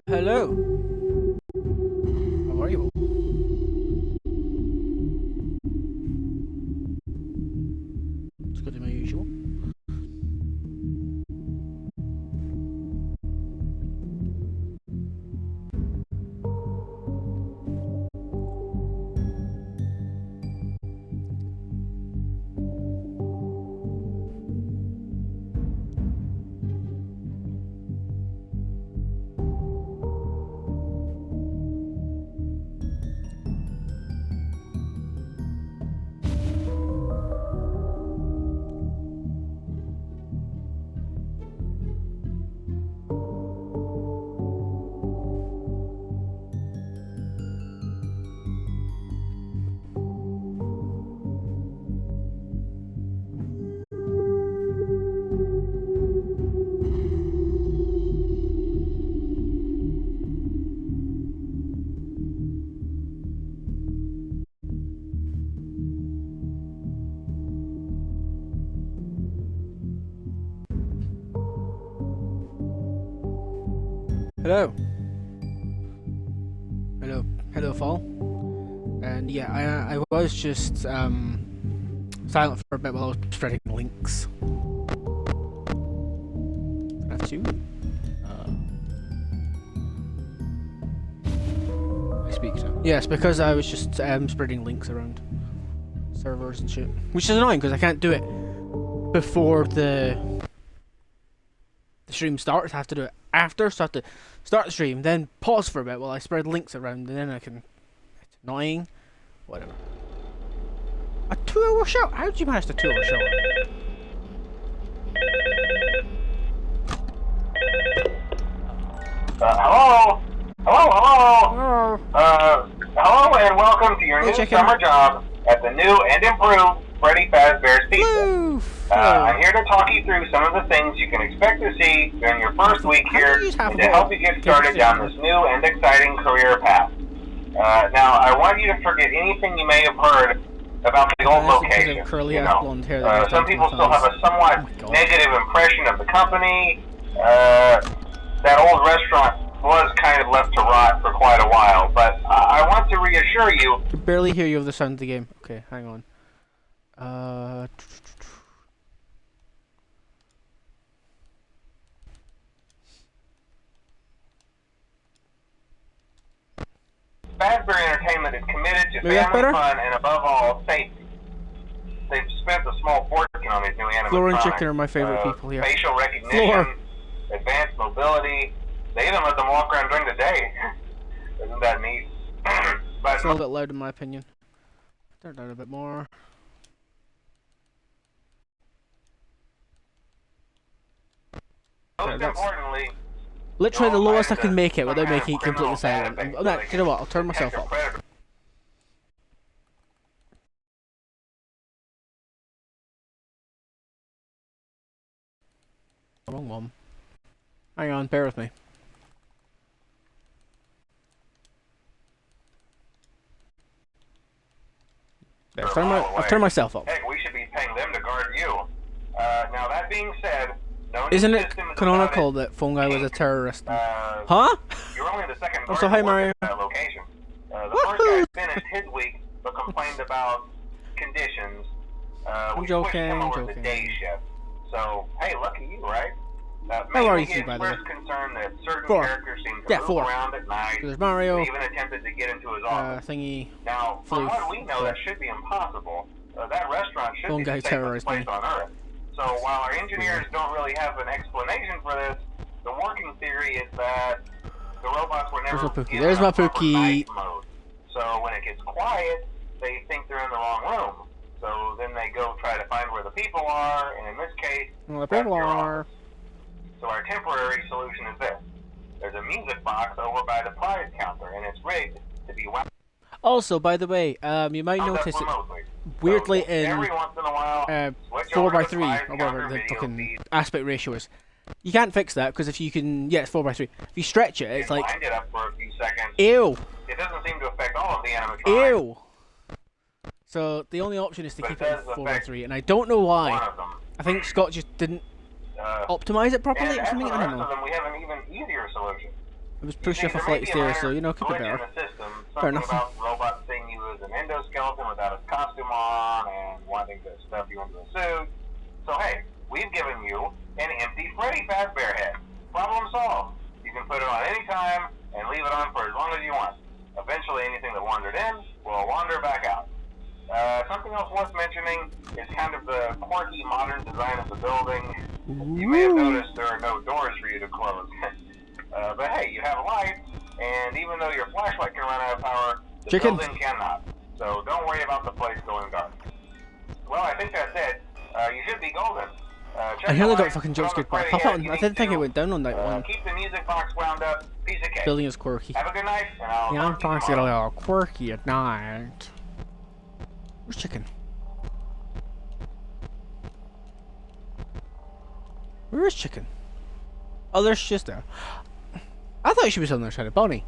Hello. How are you? Let's go to my usual. Hello. Hello, Fall. And yeah, I was just silent for a bit while I was spreading links. Have to. I speak now. Yes, because I was just spreading links around servers and shit, which is annoying because I can't do it before the stream starts. I have to do it after, so I have to start the stream, then pause for a bit while I spread links around, and then I can. It's annoying. Whatever. A 2-hour show? How did you manage the 2-hour show? Hello? Hello? Hello and welcome to your new summer job at the new and improved Freddy Fazbear's Pizza. I'm here to talk you through some of the things you can expect to see during your first week here and to help you get started down this new and exciting career path. Now, I want you to forget anything you may have heard about the old location. Some people still have a somewhat negative impression of the company. That old restaurant was kind of left to rot for quite a while, but I want to reassure you. I can barely hear you over the sound of the game. Okay, hang on. Fazbear Entertainment is committed to family fun and, above all, safety. They've spent a small fortune on these new animatronics. Floor and Chicken are my favorite people here. Facial recognition, advanced mobility. They even let them walk around during the day. Isn't that neat? But it's a little bit loud in my opinion. Turn it down a bit more. Most importantly, literally the lowest I can make it without making it completely silent. You know what? I'll turn myself up. Wrong one. Hang on, bear with me. I've turned myself up. Heck, we should be paying them to guard you. Now that being said, isn't it canonical that Phone Guy was a terrorist? Huh? You're only the second so hi Mario. Location. The first guy finished his week but complained about conditions. I'm we joking, him over the day shift. So, hey, lucky you, right? How are you, by the way? Concerned that certain characters seem to move around at night. There's Mario. They even attempted to get into his office. Thingy. Now, from what we know, that should be impossible. That restaurant should be the safest place on Earth. So while our engineers don't really have an explanation for this, the working theory is that the robots were never in There's my proper Pookie. night mode. So when it gets quiet, they think they're in the wrong room. So then they go try to find where the people are, and in this case, the people are. So our temporary solution is this. There's a music box over by the prize counter, and it's rigged to be wound. Also, by the way, you might notice it weirdly so in every once in a while, 4:3 or whatever the fucking aspect ratio is. You can't fix that because if you can, yeah, it's 4:3. If you stretch it, it's like wind it up for a few seconds. Ew. It doesn't seem to affect all of the animatronics. Ew. So the only option is to keep it at 4:3, and I don't know why. I think Scott just didn't optimize it properly or something. I don't know. We have an even easier solution. I was pushed off a flight of stairs, so, you know, could be better. Fair enough. About robots saying he was an endoskeleton without his costume on and wanting to stuff you into a suit. So hey, we've given you an empty Freddy Fazbear head. Problem solved. You can put it on any time and leave it on for as long as you want. Eventually anything that wandered in will wander back out. Something else worth mentioning is kind of the quirky modern design of the building. You may have noticed there are no doors for you to close. But hey, you have lights, and even though your flashlight can run out of power, the building cannot. So don't worry about the place going dark. Well, I think that's it. You should be golden. I nearly got fucking jump scared by a pop on. I didn't think it went down on that one. Keep the music box wound up. Piece of cake. Building is quirky. Have a good night, and I'll yeah, I'm talking a little quirky at night. Where's chicken? Where is chicken? Oh, there's just there. I thought she was on the other side of Bonnie.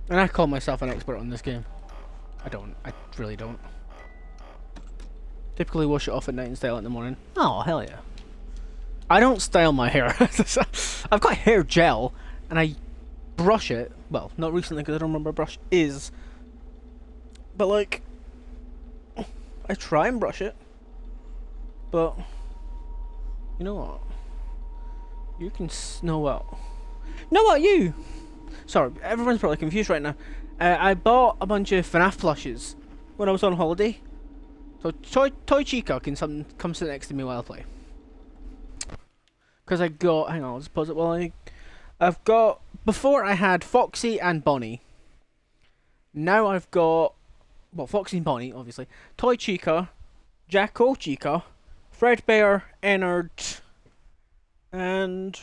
And I call myself an expert on this game. I don't. I really don't. Typically wash it off at night and style it in the morning. Oh, hell yeah. I don't style my hair. I've got hair gel, and I brush it. Well, not recently because I don't remember a brush is. But like, I try and brush it. But, you know what? You can know what? Know what, you? Sorry, everyone's probably confused right now. I bought a bunch of FNAF plushes when I was on holiday. So Toy Chica can come sit next to me while I play. Because I got, hang on, I'll just pause it while I've got, before I had Foxy and Bonnie. Now I've got, well, Foxy and Bonnie, obviously. Toy Chica, Jacko Chica, Fredbear, Ennard, and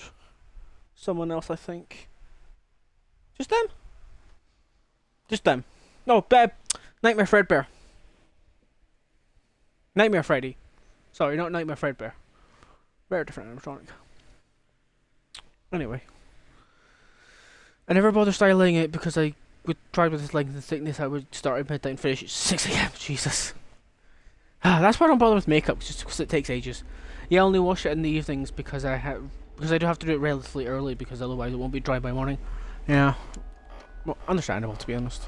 someone else, I think. Just them? Just them. No, Nightmare Fredbear. Nightmare Freddy. Sorry, not Nightmare Fredbear. Very different animatronic. Anyway. I never bothered styling it because I tried with this length and thickness. I would start at midnight and finish at 6 AM. Jesus. That's why I don't bother with makeup, just because it takes ages. Yeah, I only wash it in the evenings because I do have to do it relatively early because otherwise it won't be dry by morning. Yeah. Well, understandable, to be honest.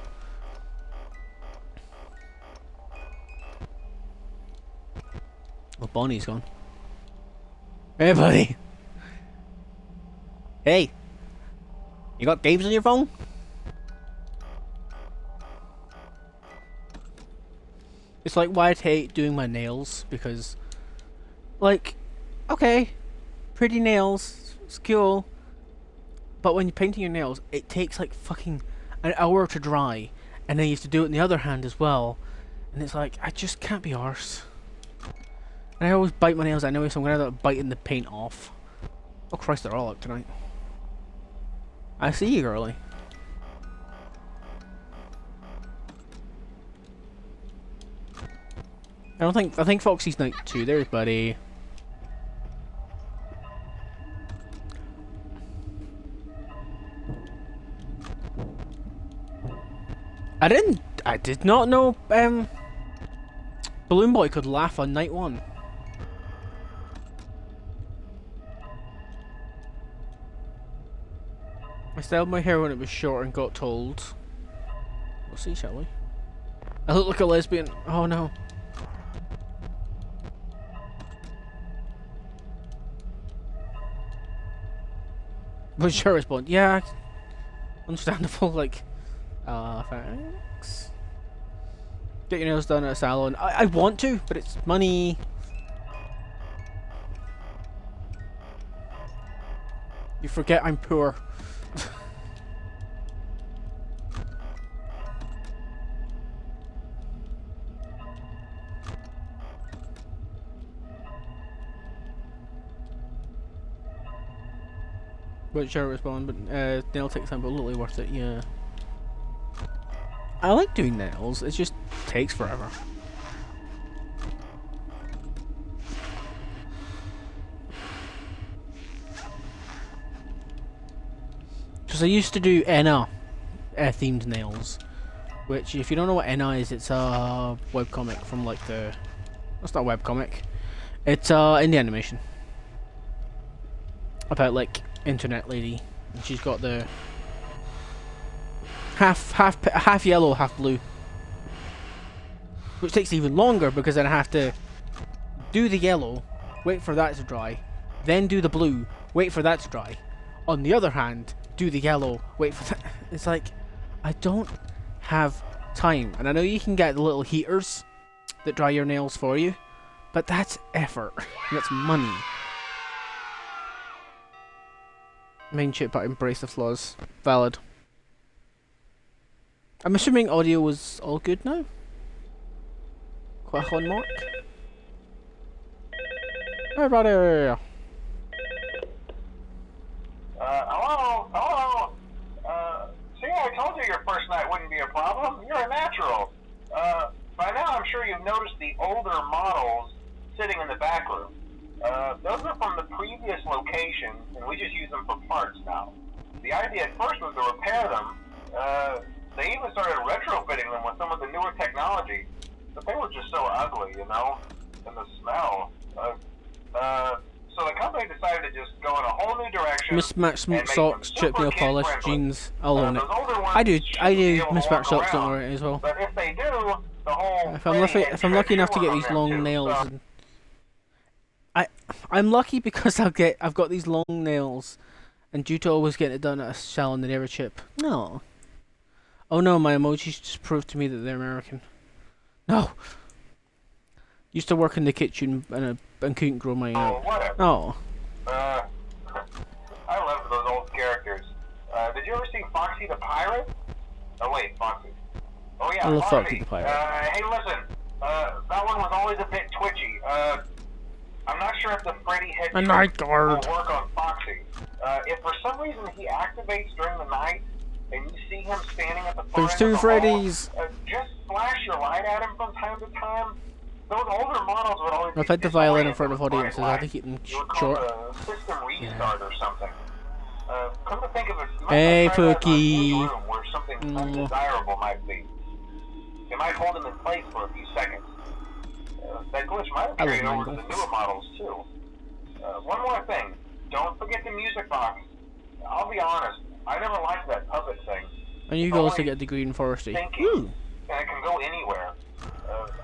Well, Bonnie's gone. Hey, buddy. Hey. You got games on your phone? It's like why I hate doing my nails because, like, okay, pretty nails, it's cool. But when you're painting your nails, it takes like fucking an hour to dry, and then you have to do it in the other hand as well. And it's like, I just can't be arsed. And I always bite my nails anyway, so I'm gonna end up biting the paint off. Oh Christ, they're all out tonight. I see you, girly. I think Foxy's night 2. There's buddy. I did not know Balloon Boy could laugh on night 1. I styled my hair when it was short and got told. We'll see, shall we? I look like a lesbian. Oh no. But sure respond. Yeah, understandable. Like, thanks. Get your nails done at a salon. I want to, but it's money. You forget I'm poor. But sure respond, but nail takes time, but literally worth it, yeah. I like doing nails, it just takes forever. Because I used to do Enna themed nails, which if you don't know what Enna is, it's a webcomic from like the... That's not a webcomic. It's indie animation. About like internet lady And she's got the half yellow, half blue, which takes even longer because then I have to do the yellow, wait for that to dry, then do the blue, wait for that to dry. On the other hand, do the yellow, wait for that. It's like, I don't have time. And I know you can get the little heaters that dry your nails for you, but that's effort. That's money. Main chip, but embrace the flaws. Valid. I'm assuming audio was all good now? Question mark? Hey buddy! Hello? See, I told you your first night wouldn't be a problem. You're a natural. By now I'm sure you've noticed the older models sitting in the back room. Those are from the previous location, and we just use them for parts now. The idea at first was to repair them. They even started retrofitting them with some of the newer technology, but they were just so ugly, you know? And the smell. So the company decided to just go in a whole new direction. Mismatched smoke socks, chip nail polish, jeans, I'll own it. I do mismatched socks, don't worry as well. But if they do, the whole if I'm lucky enough to get these long nails, and I'm lucky because I've got these long nails, and due to always getting it done at a salon that never chip. No. Oh no, my emojis just proved to me that they're American. No. Used to work in the kitchen and couldn't grow my out. Whatever. Oh. I love those old characters. Did you ever see Foxy the Pirate? Oh wait, Foxy. Oh yeah, I love Foxy the Pirate. Hey listen, that one was always a bit twitchy. I'm not sure if the Freddy head will work on Foxy. If for some reason he activates during the night, and you see him standing at the far There's end two of the Freddys. hall, just flash your light at him from time to time. Those older models would always I've had the violin in front of audiences. I have to keep them short. A system restart or something. Come to think of it, hey, Pookie. Where something undesirable might be. It might hold him in place for a few seconds. That glitch might have carried over to the newer models too. One more thing. Don't forget the music box. I'll be honest. I never liked that puppet thing. And you go to get the green forestry. And it can go anywhere.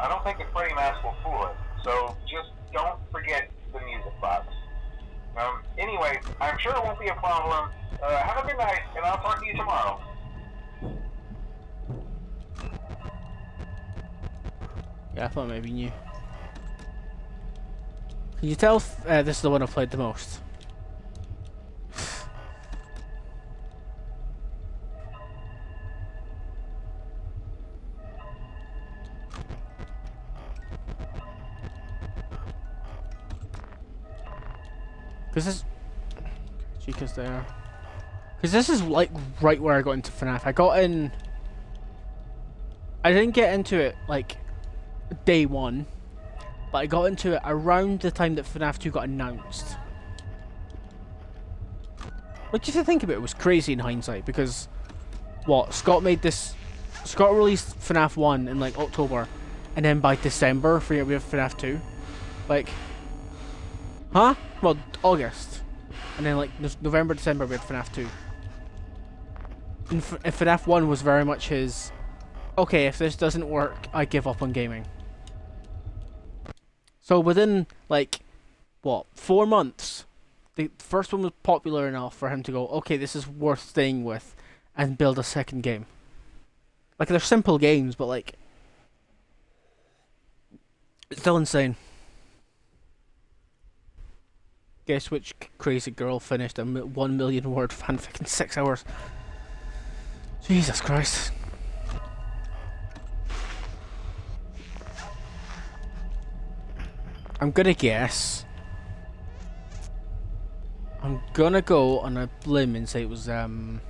I don't think the Freddy mask will fool it. So just don't forget the music box. Anyway, I'm sure it won't be a problem. Have a good night, and I'll talk to you tomorrow. Yeah, I thought maybe you knew. Can you tell if, this is the one I've played the most? Because this... Chica's there. Because this is like right where I got into FNAF. I got in... I didn't get into it like day one, but I got into it around the time that FNAF 2 got announced. What do you think of it? It was crazy in hindsight because what, Scott released FNAF 1 in like October, and then by December we have FNAF 2. Like, huh? Well, August, and then like November, December we had FNAF 2. And FNAF 1 was very much his, okay, if this doesn't work, I give up on gaming. So within, like, what, 4 months, the first one was popular enough for him to go, okay, this is worth staying with, and build a second game. Like, they're simple games, but, like, it's still insane. Guess which crazy girl finished a 1 million word fanfic in 6 hours? Jesus Christ. I'm gonna guess. I'm gonna go on a limb and say it was Gal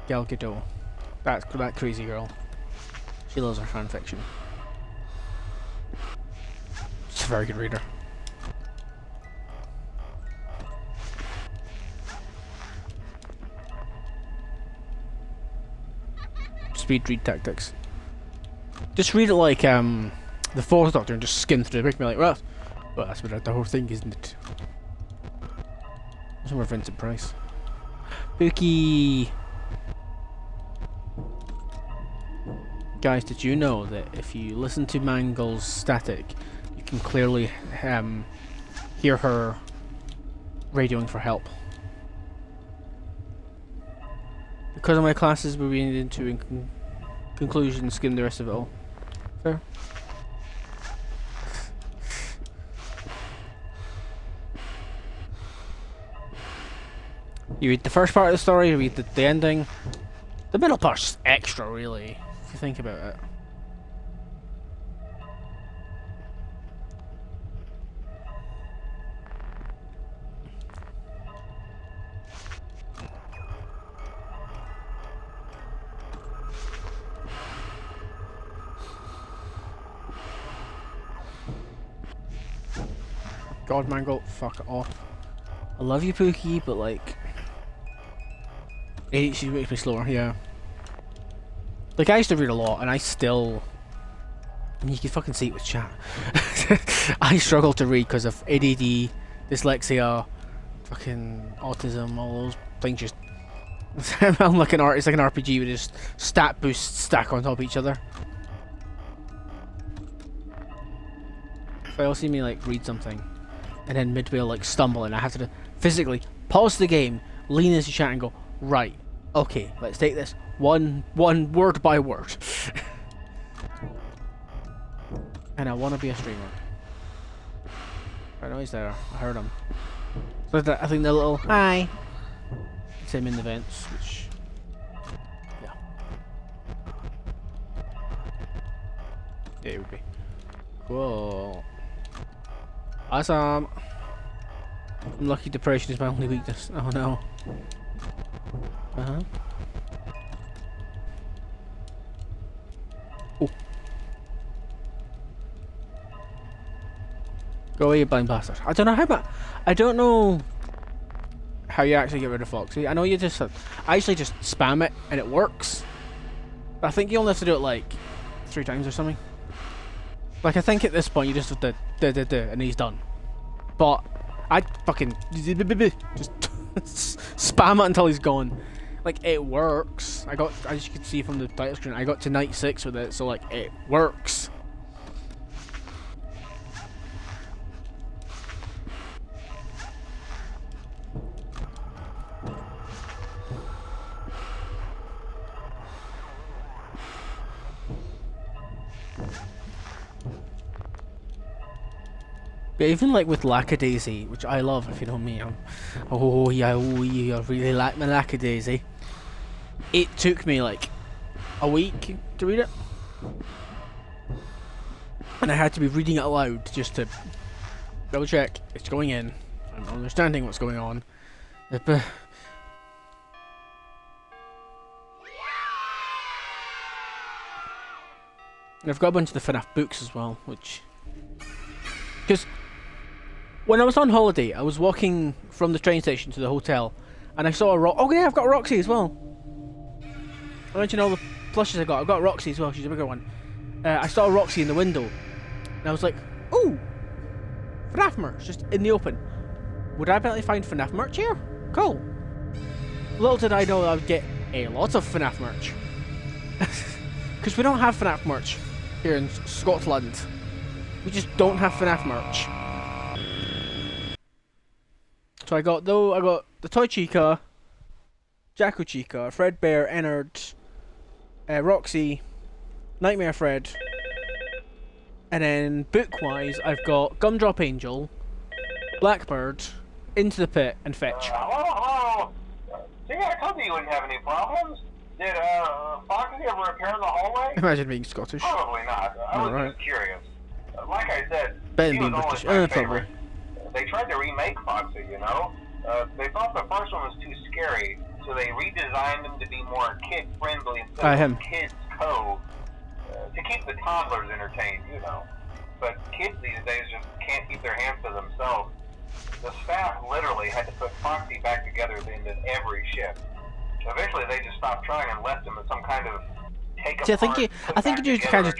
Gadot. That crazy girl. She loves her fanfiction. She's a very good reader. Speed read tactics. Just read it like the Fourth Doctor and just skim through the book and be like, well, that's about the whole thing, isn't it? Some more Vincent Price. Pookie. Guys, did you know that if you listen to Mangle's static, you can clearly hear her radioing for help? Because of my classes, we're reading into in conclusion, skim the rest of it all. Fair. You read the first part of the story, you read the ending. The middle part's extra, really, if you think about it. God, Mangle, fuck off. I love you, Pookie, but like, she makes me slower. Yeah. Like, I used to read a lot, and I still. I mean, you can fucking see it with chat. I struggle to read because of ADD, dyslexia, fucking autism, all those things. Just I'm like it's like an RPG with just stat boosts stack on top of each other. If I all see me like read something, and then midway I'll like stumble, and I have to physically pause the game, lean into chat, and go, right, okay, let's take this one word by word. And I want to be a streamer. I know he's there. I heard him. So I think the little hi. It's him in the vents, which yeah, it would be cool. Awesome. I'm lucky depression is my only weakness. Oh no. Oh. Go away, you blind bastard. I don't know how you actually get rid of Foxy. I know you just I usually just spam it and it works. But I think you only have to do it like 3 times or something. Like, I think at this point you just have to and he's done. But I fucking just spam it until he's gone. Like, it works. As you can see from the title screen, I got to night 6 with it, so like, it works. But even like with Lackadaisy, which I love, if you know me, oh yeah, I really like my Lackadaisy. It took me like a week to read it, and I had to be reading it aloud just to double check it's going in and understanding what's going on. And I've got a bunch of the FNAF books as well, which, because when I was on holiday, I was walking from the train station to the hotel, and I saw a oh yeah, I've got Roxy as well. I mentioned all the plushes I got. I've got Roxy as well. She's a bigger one. I saw Roxy in the window, and I was like, "Ooh, FNAF merch just in the open. Would I bet find FNAF merch here? Cool." Little did I know I would get a lot of FNAF merch, because we don't have FNAF merch here in Scotland. We just don't have FNAF merch. So I got the Toy Chica, Jacko Chica, Fredbear, Ennard, Roxy, Nightmare Fred, and then book-wise I've got Gumdrop Angel, Blackbird, Into the Pit, and Fetch. Hello? See, I told you wouldn't have any problems. Did Foxy ever appear in the hallway? Imagine being Scottish. Probably not. I was just curious. Like I said, better than being British. Probably. They tried to remake Foxy, you know? They thought the first one was too scary, so they redesigned them to be more kid-friendly instead of Kids Cove, to keep the toddlers entertained, you know. But kids these days just can't keep their hands to themselves. The staff literally had to put Foxy back together at the end of every shift. Eventually they just stopped trying and left him as some kind of take-apart. See, I think you just kind of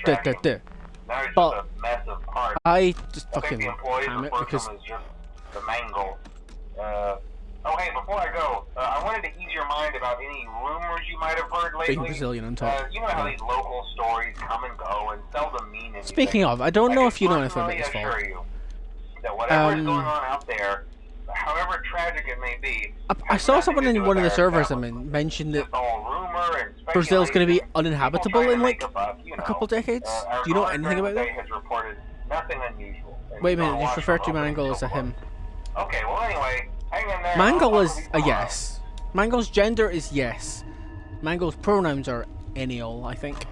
Now it's just a mess of parts. I just I think fucking the employees ham it refer to because them as just the mangle. Oh hey, before I go, I wanted to ease your mind about any rumors you might have heard lately. Being Brazilian on top. You know how these local stories come and go and seldom mean anything. Speaking of, I don't know if you know anything about this fall. That whatever is going on out there, however tragic it may be, I saw someone in one of the servers I mean, mention that Brazil's going to be uninhabitable in like a couple decades. Do you know anything about that? Nothing unusual. Wait a minute, just refer to Mangle as a him. Okay, well anyway, hang in there. Mangle is a yes. Mangle's gender is yes. Mangle's pronouns are any all, I think.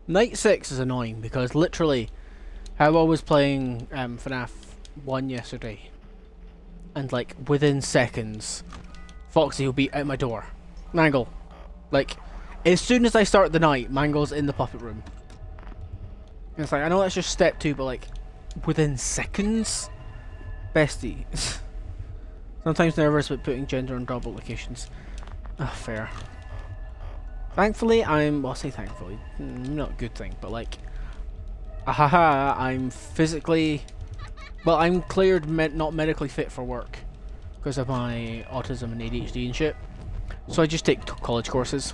Night 6 is annoying because literally how I was playing FNAF 1 yesterday and like within seconds Foxy will be out my door. Mangle. Like as soon as I start the night, Mangle's in the puppet room. And it's like I know that's just step 2 but like within seconds? Bestie. Sometimes nervous about putting gender on job applications. Ah, fair. Thankfully, well, I say thankfully, not a good thing, but like, I'm physically, well, I'm cleared not medically fit for work because of my autism and ADHD and shit. So I just take college courses.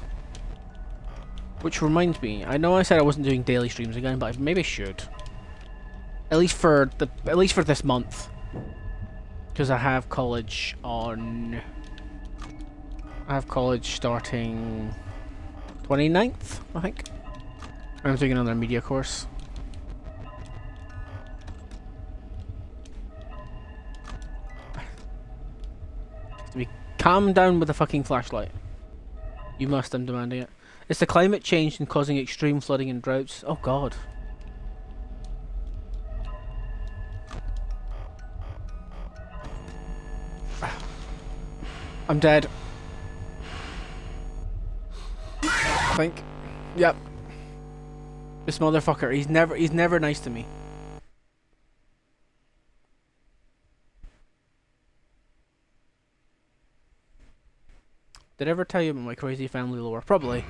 Which reminds me, I know I said I wasn't doing daily streams again, but maybe I should. At least for this month, because I have college starting 29th, I think. I'm taking another media course. To be calm down with the fucking flashlight. You must, I'm demanding it. It's the climate change and causing extreme flooding and droughts. Oh god. I'm dead. I think. Yep. This motherfucker, he's never nice to me. Did I ever tell you about my crazy family lore? Probably.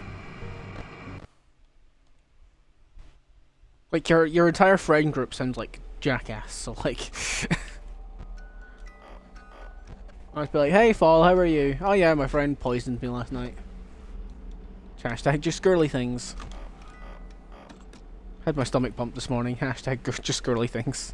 Like your entire friend group sounds like jackass, so like I'd be like, hey Fall, how are you? Oh yeah, my friend poisoned me last night. Hashtag just girly things. Had my stomach pumped this morning. Hashtag just girly things.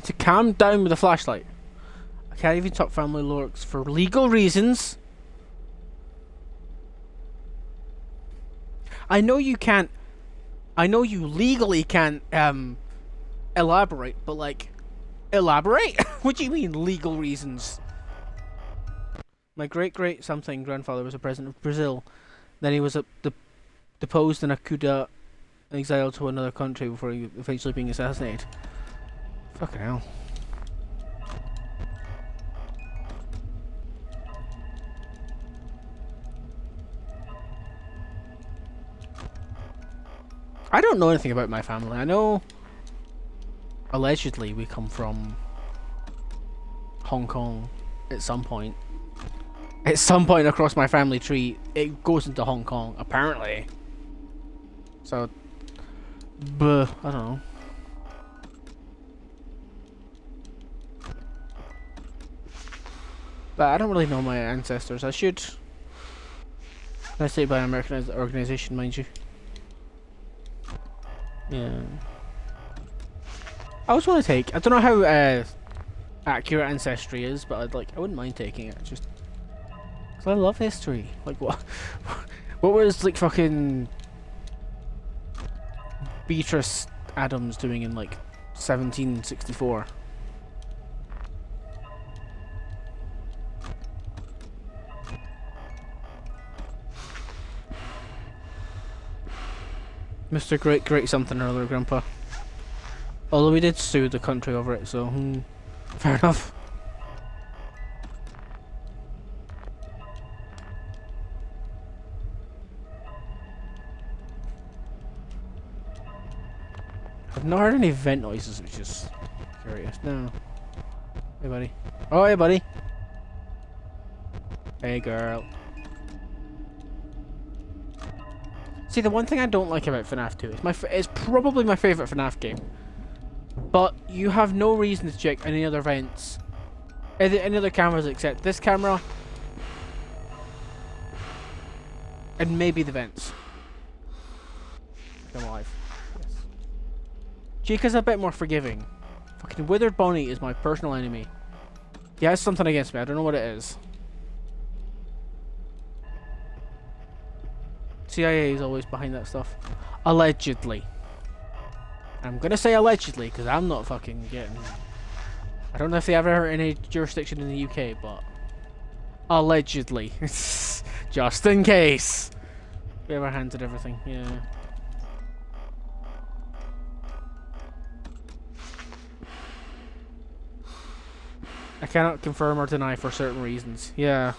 To calm down with a flashlight. I can't even talk family lorks for legal reasons. I know you can't. I know you legally can't elaborate, but like, elaborate? What do you mean legal reasons? My great something grandfather was a president of Brazil. Then he was deposed in a coup d'etat, exiled to another country before eventually being assassinated. Fucking hell. I don't know anything about my family. I know allegedly we come from Hong Kong at some point. At some point across my family tree, it goes into Hong Kong, apparently. So, I don't know. But I don't really know my ancestors. I should. I say by an American organization, mind you. Yeah. I always want to take. I don't know how accurate ancestry is, but I wouldn't mind taking it. Just because I love history. Like what? What was like fucking Beatrice Adams doing in like 1764? Mr. Great something or other, Grandpa. Although we did sue the country over it, so fair enough. I've not heard any vent noises, which is curious. No. Hey, buddy. Oh, hey, buddy. Hey, girl. See, the one thing I don't like about FNAF 2 is it's probably my favourite FNAF game. But you have no reason to check any other vents. Any other cameras except this camera. And maybe the vents. I'm alive. Yes. Chica's a bit more forgiving. Fucking Withered Bonnie is my personal enemy. He has something against me, I don't know what it is. CIA is always behind that stuff. Allegedly. I'm gonna say allegedly, because I'm not fucking getting... I don't know if they ever hurt any jurisdiction in the UK, but... Allegedly. Just in case. We have our hands at everything, yeah. I cannot confirm or deny for certain reasons, yeah.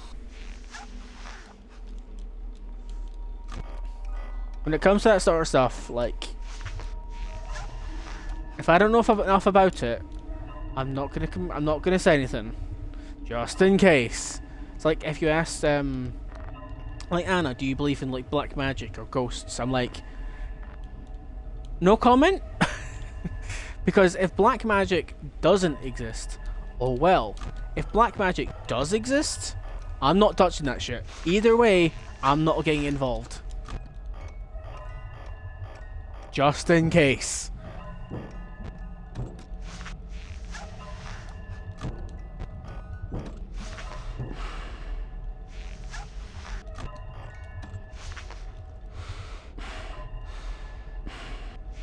When it comes to that sort of stuff, like... If I don't know enough about it, I'm not gonna say anything, just in case. It's like if you asked, like Anna, do you believe in like black magic or ghosts? I'm like, no comment, because if black magic doesn't exist, oh well. If black magic does exist, I'm not touching that shit. Either way, I'm not getting involved. Just in case.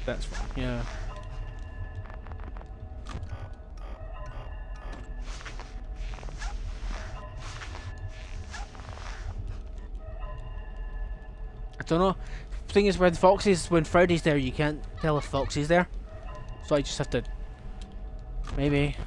That's fine, yeah. I don't know. The thing is, when Freddy's there, you can't tell if Foxy's there. So I just have to... Maybe...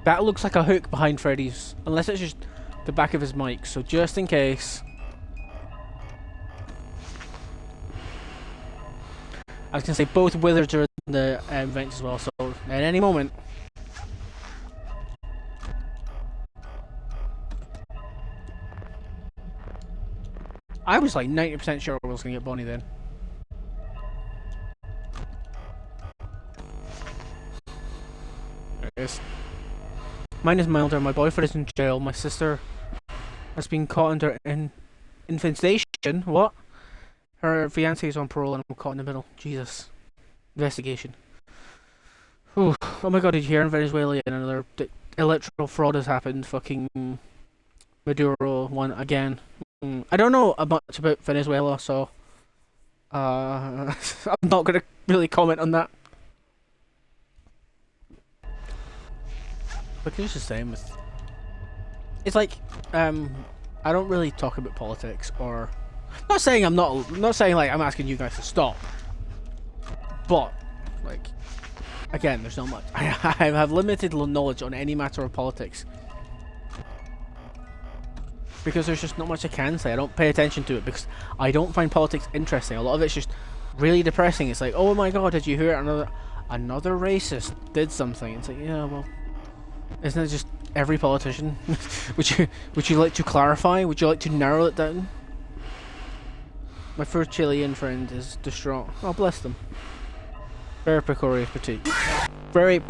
That looks like a hook behind Freddy's, unless it's just the back of his mic, so just in case. I was going to say both wizards are in the vents as well, so at any moment. I was like 90% sure I was going to get Bonnie then. There it is. Mine is milder. My boyfriend is in jail. My sister has been caught under infestation. What? Her fiancé is on parole and I'm caught in the middle. Jesus. Investigation. Whew. Oh my god, did you hear in Venezuela another electoral fraud has happened? Fucking Maduro won again. I don't know much about Venezuela, so I'm not going to really comment on that. But it's the same with... It's like, I don't really talk about politics, or... Not saying like I'm asking you guys to stop. But, like, again, there's not much. I have limited knowledge on any matter of politics. Because there's just not much I can say. I don't pay attention to it because I don't find politics interesting. A lot of it's just really depressing. It's like, oh my god, did you hear another racist did something? It's like, yeah, well... Isn't it just every politician? would you like to clarify? Would you like to narrow it down? My first Chilean friend is distraught. Oh, bless them. Very precarious Very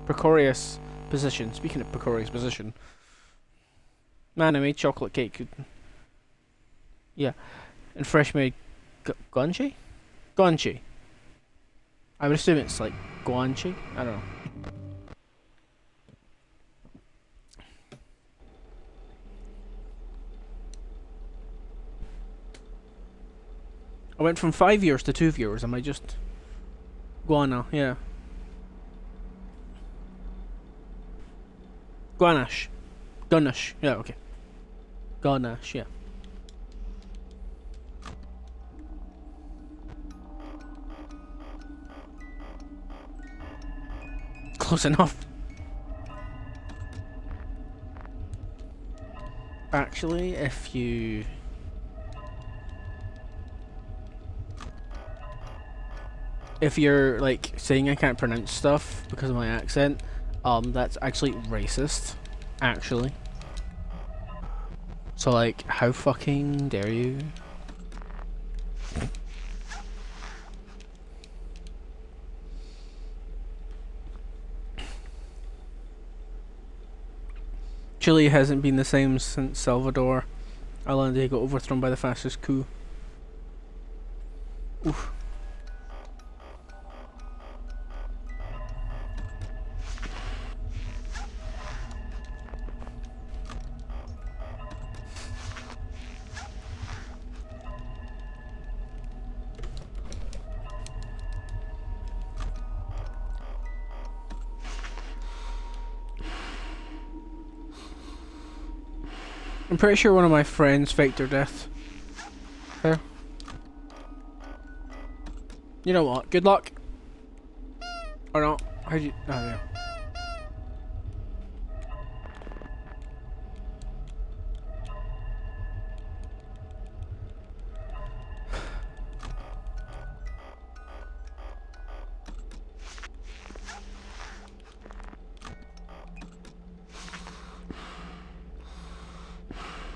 precarious position. Speaking of precarious position. Man, I made chocolate cake. Yeah. And fresh made guanchi? Guanchi. I would assume it's like guanchi. I don't know. I went from 5 viewers to 2 viewers. Am I just... Guana, yeah. Guanash. Gunash, yeah, okay. Gunash, yeah. Close enough. Actually, if you... If you're, like, saying I can't pronounce stuff because of my accent, that's actually racist. Actually. So, like, how fucking dare you? Chile hasn't been the same since Salvador Allende got overthrown by the fascist coup. Oof. I'm pretty sure one of my friends faked their death. There. You know what? Good luck. Or not. How'd you... Oh, yeah.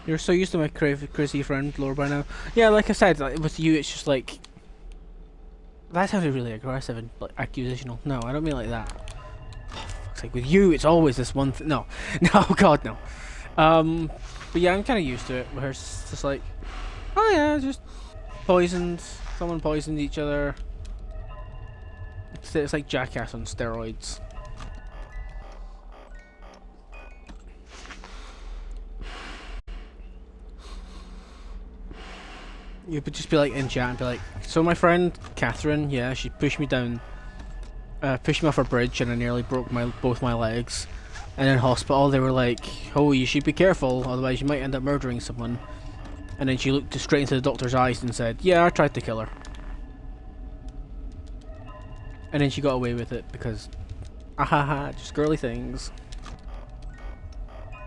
You're so used to my crazy friend lore by now. Yeah, like I said, like, with you, it's just like... That sounded really aggressive and like accusational. No, I don't mean like that. It's like with you, it's always this one thing. No, no, God, no. But yeah, I'm kind of used to it. Where it's just like, oh yeah, just poisoned. Someone poisoned each other. It's like Jackass on steroids. You would just be like in chat and be like, so my friend Catherine, yeah, she pushed me down, pushed me off a bridge, and I nearly broke both my legs. And in hospital, they were like, oh, you should be careful, otherwise you might end up murdering someone. And then she looked straight into the doctor's eyes and said, yeah, I tried to kill her. And then she got away with it because, ahaha, just girly things.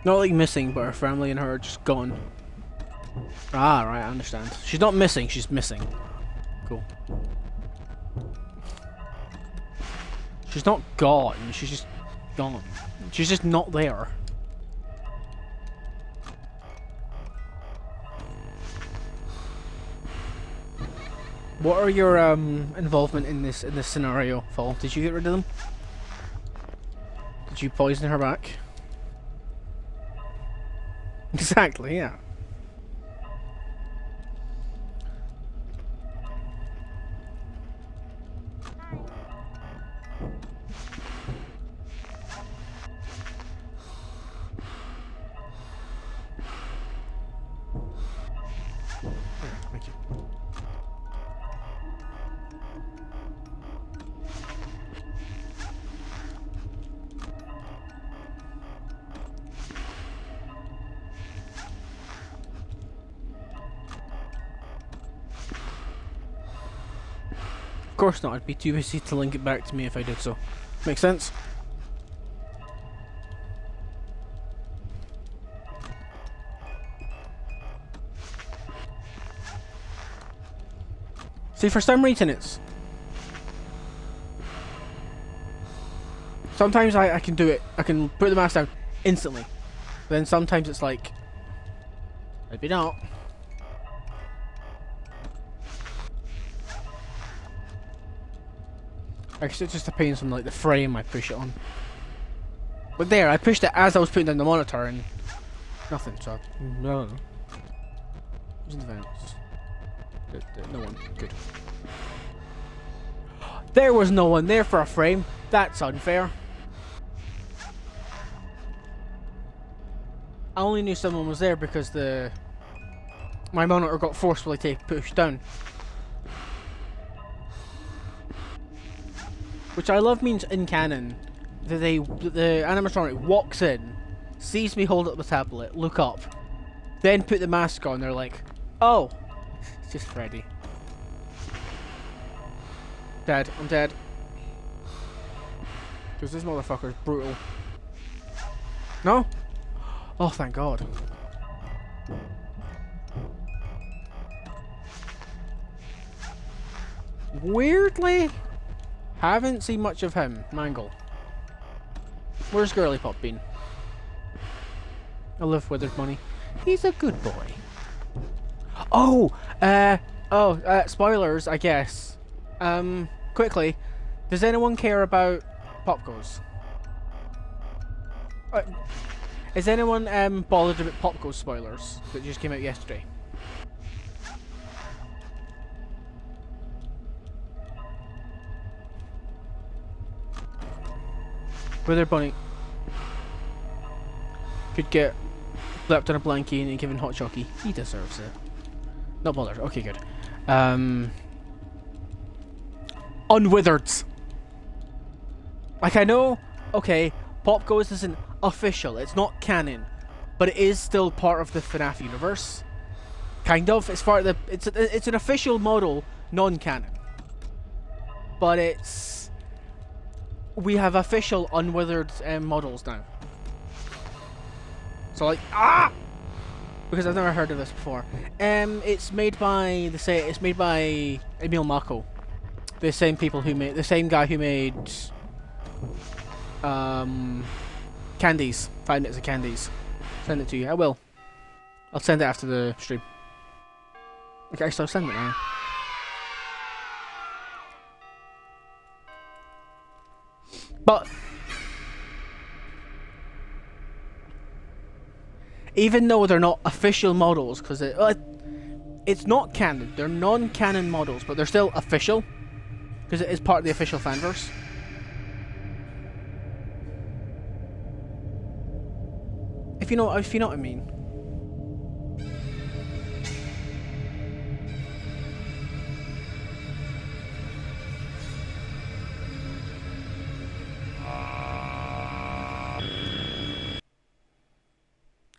Not like missing, but her family and her are just gone. Ah, right, I understand. She's not missing, she's missing. Cool. She's not gone, she's just gone. She's just not there. What are your involvement in this scenario, Fall? Did you get rid of them? Did you poison her back? Exactly, yeah. Thank you. Of course not, I'd be too busy to link it back to me if I did so. Makes sense? See, for some reason it's... Sometimes I can do it, I can put the mask down instantly. But then sometimes it's like... Maybe not. I guess it just depends on like the frame I push it on. But there, I pushed it as I was putting down the monitor and... Nothing, so... No. Who's in the vents? No one. Good. There was no one there for a frame. That's unfair. I only knew someone was there because my monitor got forcefully pushed down. Which I love means in canon that the animatronic walks in, sees me hold up the tablet, look up, then put the mask on. They're like, "Oh, it's just Freddy." Dead. I'm dead. Because this motherfucker's brutal. No? Oh, thank God. Weirdly, haven't seen much of him. Mangle. Where's Girly Pop been? I love Withered Money. He's a good boy. Oh! Spoilers, I guess. Quickly. Does anyone care about Pop Goes? Is anyone bothered about Pop Goes spoilers that just came out yesterday? Withered Bunny could get slapped on a blankie and given hot chocky. He deserves it. Not bothered. Okay, good. Unwithereds. Like, I know, okay, Pop Goes isn't official, it's not canon, but it is still part of the FNAF universe. Kind of. It's part of the. It's an official model, non-canon. But it's. We have official unwithered models now. So like because I've never heard of this before. It's made by it's made by Emil Mako, the same people who made the same guy who made Candies. 5 Minutes of Candies. Send it to you. I will. I'll send it after the stream. Okay, so I'll send it now. But even though they're not official models, because it's not canon, they're non-canon models, but they're still official because it is part of the official fanverse. If you know what I mean.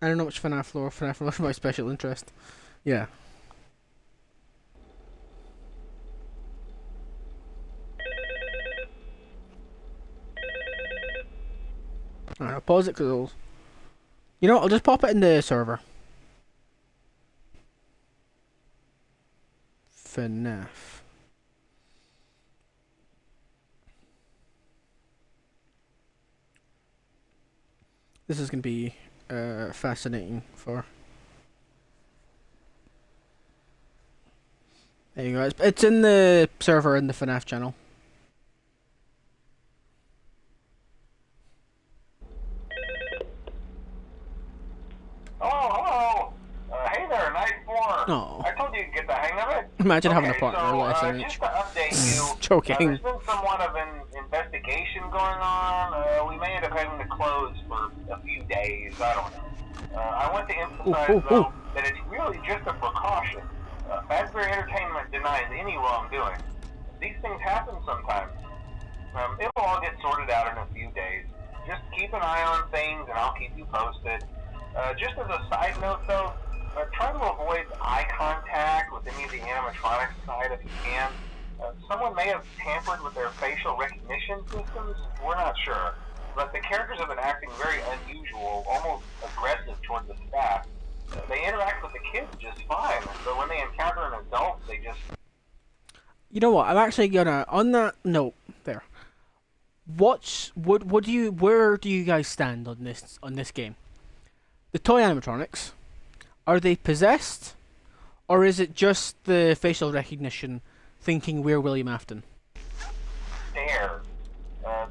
I don't know much FNAF lore. FNAF lore is my special interest. Yeah. Alright, I'll pause it because you know what, I'll just pop it in the server. FNAF. This is going to be fascinating for. There you go. It's in the server in the FNAF channel. Hello. Hey there, Night 4. Oh. I told you to get the hang of it. Imagine having a partner like so, just to update you, joking. There's been somewhat of an investigation going on. We may end up having to close for a few days. I don't know. I want to emphasize, though, that it's really just a precaution. Fazbear Entertainment denies any wrongdoing. These things happen sometimes. It'll all get sorted out in a few days. Just keep an eye on things, and I'll keep you posted. Just as a side note, though, try to avoid eye contact with any of the animatronics side if you can. Someone may have tampered with their facial recognition systems. We're not sure. But the characters have been acting very unusual, almost aggressive toward the staff. They interact with the kids just fine, but when they encounter an adult, they just... You know what? I'm actually gonna, on that note, there. Where do you guys stand on this game? The toy animatronics, are they possessed, or is it just the facial recognition thinking we're William Afton? Scared.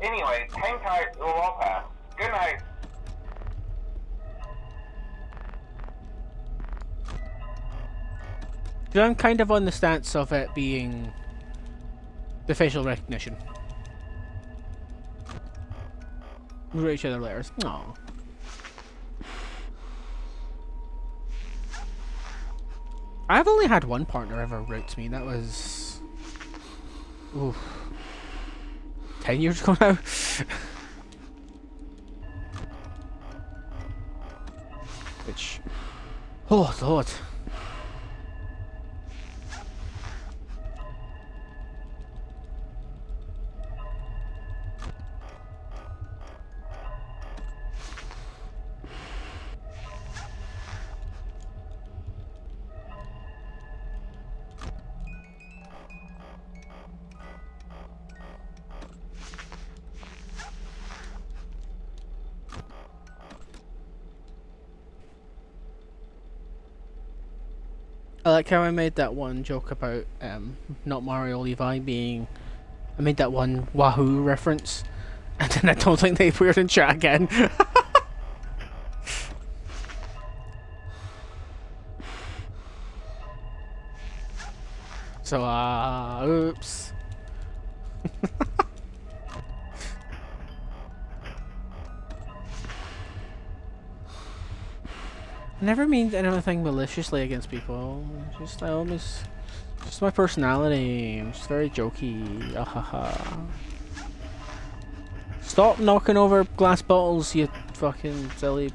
Anyway, hang tight, it'll all pass. Good night. I'm kind of on the stance of it being the facial recognition. We write each other letters. Aww. I've only had one partner ever write to me. That was... Oof. 10 years ago now. Which, oh Lord. I like how I made that one joke about not Mario Levi being. I made that one Wahoo reference, and then I don't think they appeared in chat again. So, oops. I never mean anything maliciously against people. Just my personality. I'm just very jokey. Ahaha. Stop knocking over glass bottles, you fucking silly.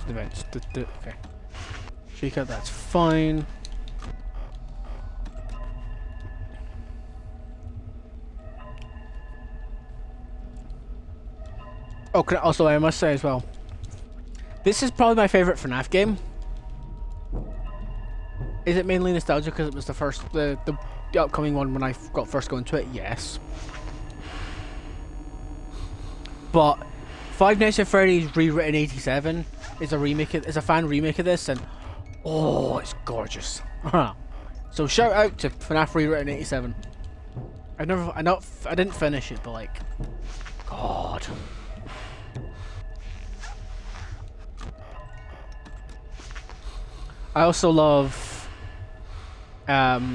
Events. Okay. Shake out, that's fine. Oh, also I must say as well, this is probably my favourite FNAF game. Is it mainly nostalgia because it was the first, the upcoming one when I got first going to it? Yes. But Five Nights at Freddy's Rewritten 87 is a remake. Is a fan remake of this, and oh, it's gorgeous. So shout out to FNAF Rewritten 87. I didn't finish it, but like, God. I also love that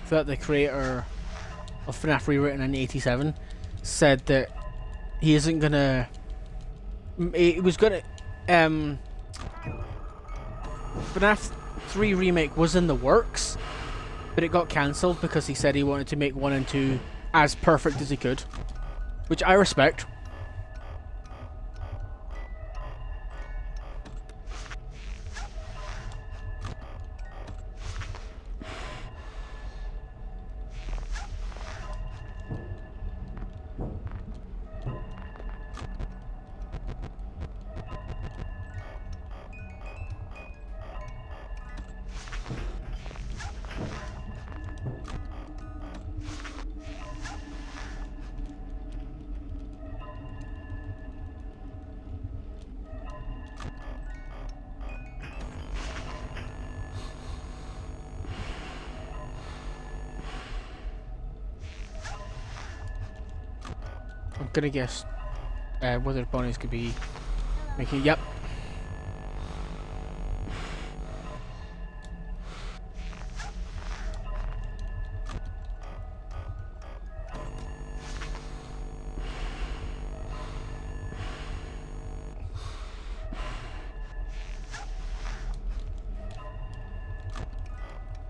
the creator of FNAF Rewritten in 87 said that he isn't gonna. He was gonna. FNAF 3 remake was in the works, but it got cancelled because he said he wanted to make 1 and 2 as perfect as he could, which I respect. I'm gonna guess whether bunnies could be making. Yep.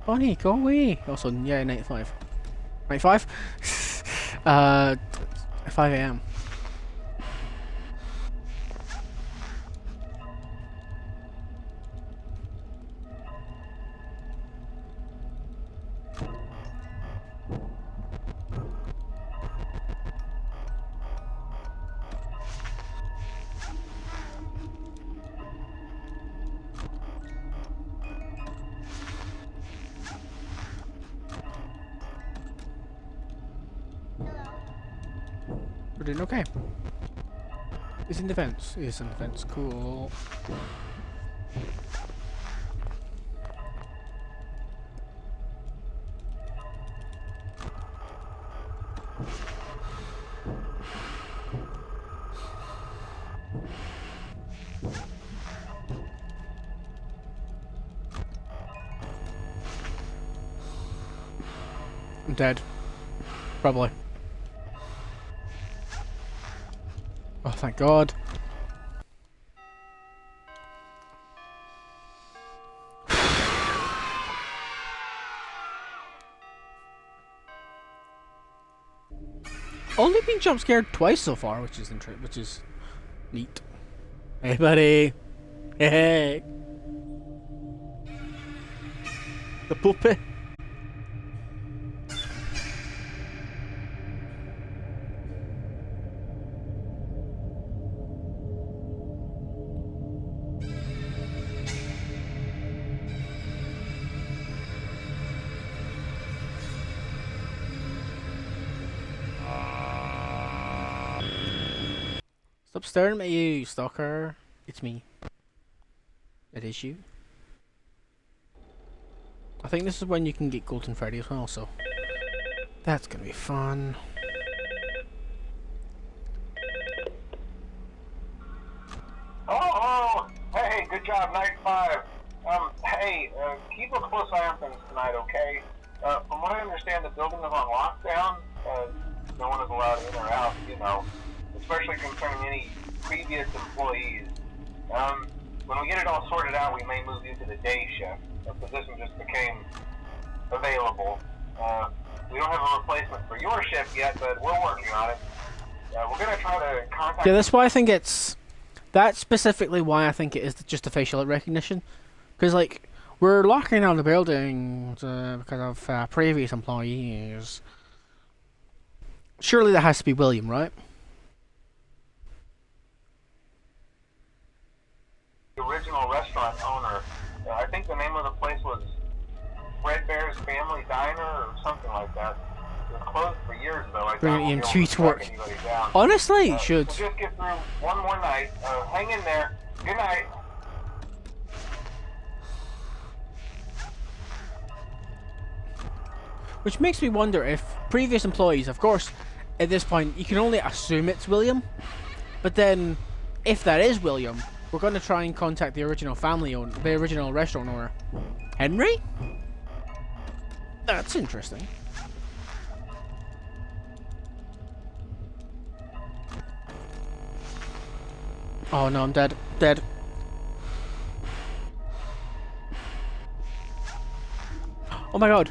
Bunny, go away. Also, yeah, 95. 95? 5 AM. We're doing okay. It's in defense. It's in defense. Cool. I'm dead. Probably. Oh, thank God. Only been jump scared twice so far, which is neat. Hey, buddy. Hey. The puppy. Stop staring at me, you stalker. It's me. It is you. I think this is when you can get Golden Freddy as well, so that's gonna be fun. Oh, hey, good job, night 5. Hey, keep a close eye on things tonight, okay? From what I understand, the building is on lockdown. No one is allowed in or out, you know, especially concerning any previous employees. When we get it all sorted out, we may move you to the day shift. The position just became available. We don't have a replacement for your shift yet, but we're working on it. We're going to try to contact... Yeah, that's why I think it's... That's specifically why I think it is just the facial recognition. Because, like, we're locking down the building because of previous employees. Surely that has to be William, right? The original restaurant owner. I think the name of the place was Freddy's Family Diner or something like that. It was closed for years, though. I Bringing EMT to work. Honestly, it should. We'll just get through one more night. Hang in there. Good night. Which makes me wonder if previous employees, of course, at this point, you can only assume it's William. But then, if that is William, we're going to try and contact the original the original restaurant owner. Henry? That's interesting. Oh no, I'm dead. Dead. Oh my God.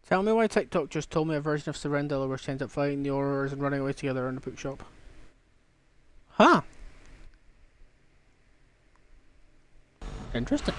Tell me why TikTok just told me a version of Surrender where she ends up fighting the Aurors and running away together in the bookshop. Huh. Interesting.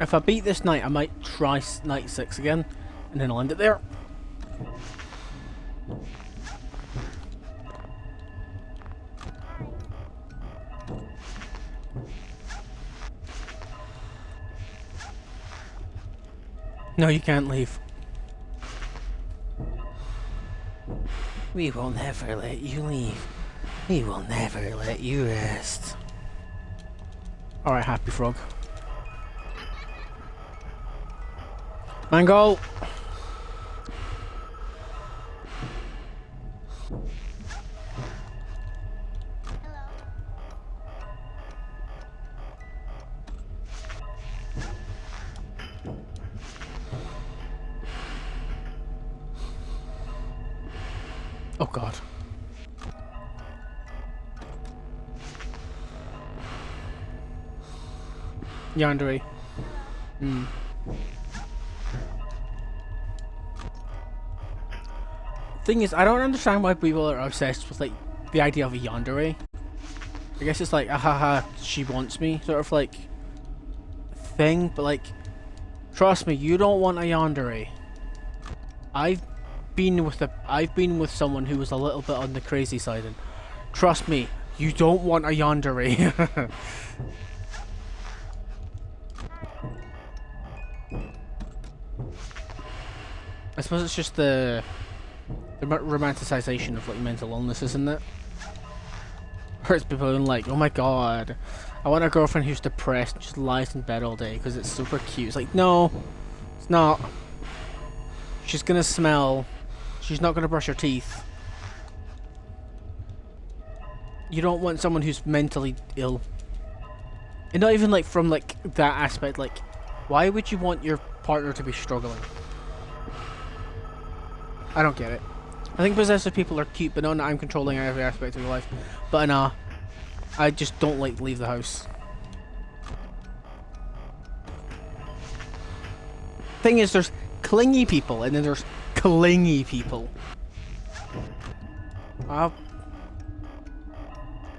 If I beat this night, I might try night 6 again, and then I'll end it there. No, you can't leave. We will never let you leave. We will never let you rest. Alright, Happy Frog. Mango! Oh god. Yandere. Thing is, I don't understand why people are obsessed with like the idea of a yandere. I guess it's like, ahaha, she wants me, sort of like thing. But like, trust me, you don't want a yandere. I've been with someone who was a little bit on the crazy side, and trust me, you don't want a yandere. I suppose it's just the romanticization of like mental illness, isn't it? Where it's people being like, oh my god, I want a girlfriend who's depressed and just lies in bed all day because it's super cute. It's like, no, it's not. She's gonna smell. She's not gonna brush her teeth. You don't want someone who's mentally ill. And not even like from like that aspect, like, why would you want your partner to be struggling? I don't get it. I think possessive people are cute, but no, I'm controlling every aspect of your life. But nah, I just don't like to leave the house. Thing is, there's clingy people, and then there's clingy people.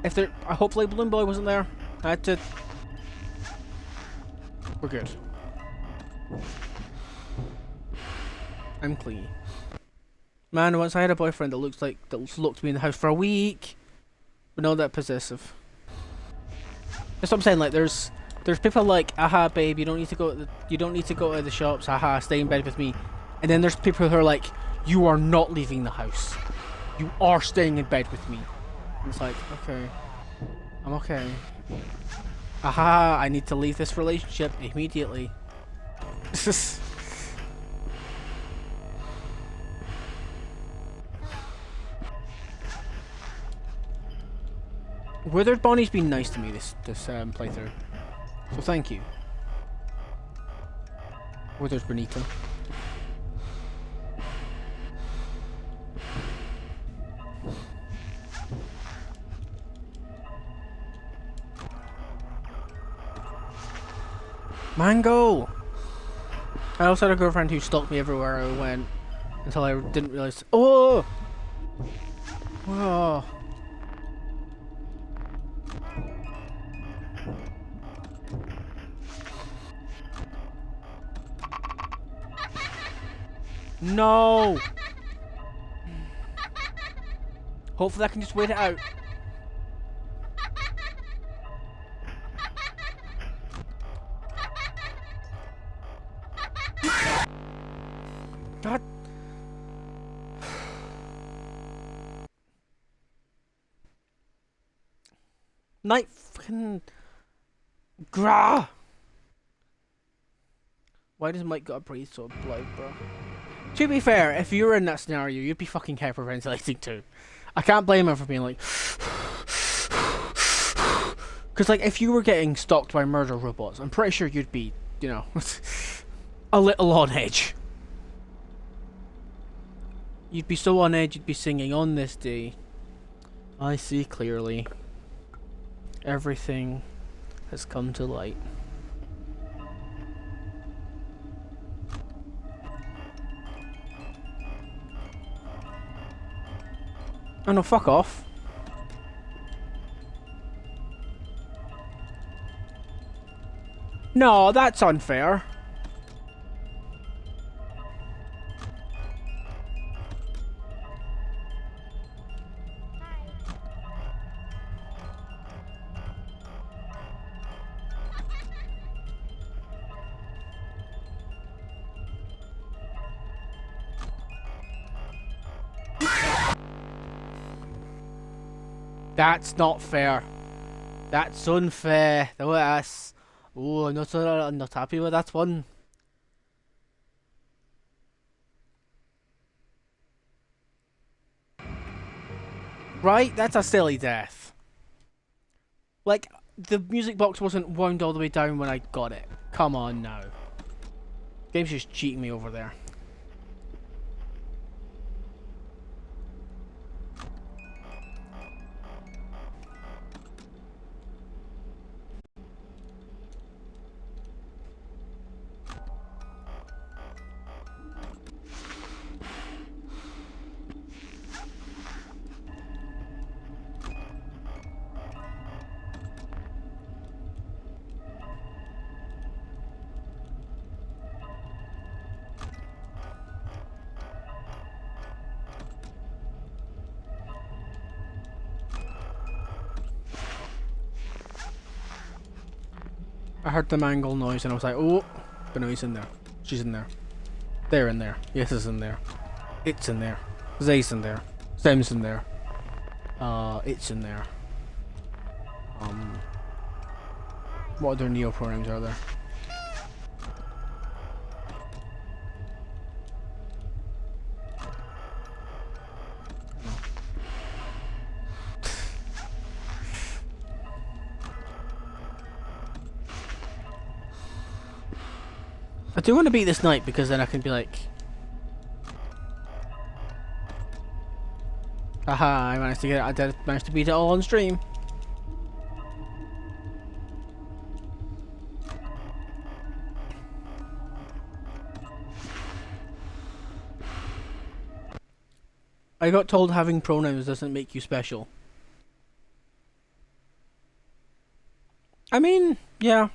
If there, hopefully Balloon Boy wasn't there. I had to. We're good. I'm clingy. Man, once I had a boyfriend that looked me in the house for a week, but not that possessive. That's what I'm saying. Like, there's people like, aha, babe, you don't need to go to the shops. Aha, stay in bed with me. And then there's people who are like, you are not leaving the house. You are staying in bed with me. And it's like, okay, I'm okay. Aha, I need to leave this relationship immediately. Withered Bonnie's been nice to me this playthrough, so thank you. Withered Bonita. Mango! I also had a girlfriend who stalked me everywhere I went until I didn't realize. Oh! Oh! No! Hopefully I can just wait it out. God. Night fucking Grah! Why does Mike gotta breathe so loud, bro? To be fair, if you were in that scenario, you'd be fucking hyperventilating too. I can't blame him for being like... Because, like, if you were getting stalked by murder robots, I'm pretty sure you'd be, you know, a little on edge. You'd be so on edge, you'd be singing, on this day, I see clearly. Everything has come to light. Oh no, fuck off. No, that's unfair. That's not fair. That's unfair. That's... Oh, I'm not happy with that one. Right? That's a silly death. Like, the music box wasn't wound all the way down when I got it. Come on now. Game's just cheating me over there. I heard the mangle noise and I was like, oh, but no, he's in there. She's in there. They're in there. Yes, it's in there. It's in there. Zay's in there. Zem's in there. It's in there. What other Neo programs are there? I do want to beat this night because then I can be like, haha, I managed to get it. I did manage to beat it all on stream. I got told having pronouns doesn't make you special. I mean, yeah.